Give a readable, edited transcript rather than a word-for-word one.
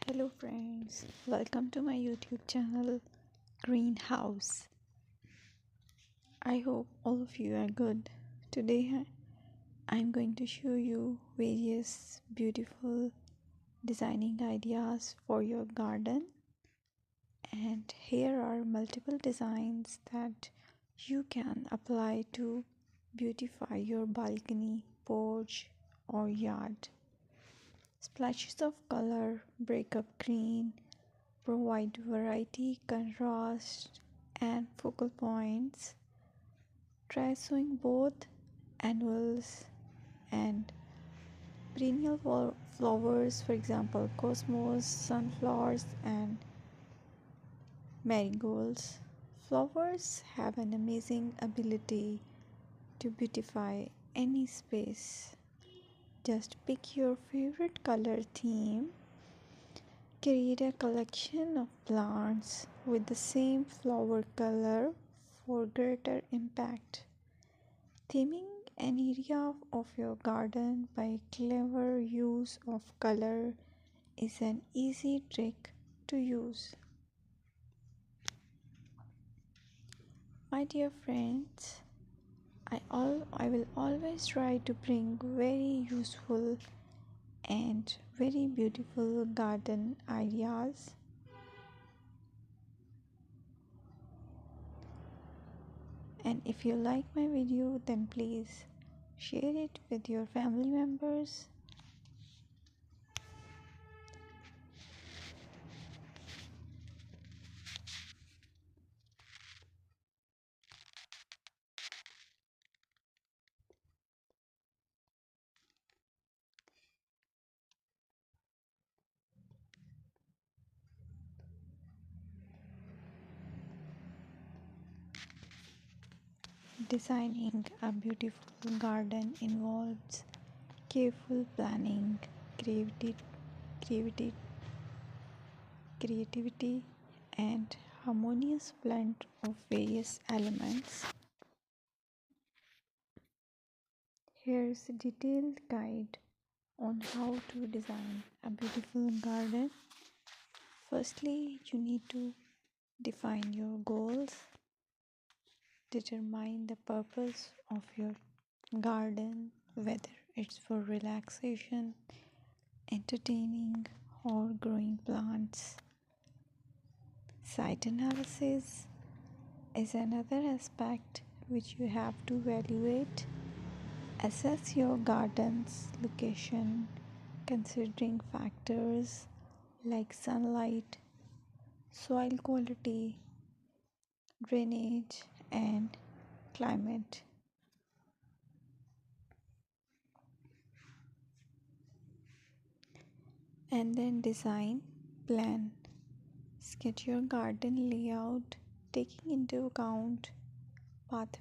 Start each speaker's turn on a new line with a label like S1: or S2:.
S1: Hello friends, welcome to my YouTube channel Greenhouse. I hope all of you are good. Today I'm going to show you various beautiful designing ideas for your garden, and here are multiple designs that you can apply to beautify your balcony, porch or yard. Splashes of color break up green, provide variety, contrast, and focal points. Try sowing both annuals and perennial flowers, for example, cosmos, sunflowers, and marigolds. Flowers have an amazing ability to beautify any space. Just pick your favorite color theme. Create a collection of plants with the same flower color for greater impact. Theming an area of your garden by clever use of color is an easy trick to use. My dear friends, I will always try to bring very useful and very beautiful garden ideas. And if you like my video, then please share it with your family members. Designing a beautiful garden involves careful planning, creativity, creativity, creativity, and harmonious blend of various elements. Here's a detailed guide on how to design a beautiful garden. Firstly, you need to define your goals, determine the purpose of your garden, whether it's for relaxation, entertaining, or growing plants. Site analysis is another aspect which you have to evaluate. Assess your garden's location considering factors like sunlight, soil quality, drainage, and climate. And then design, plan, sketch your garden layout taking into account pathways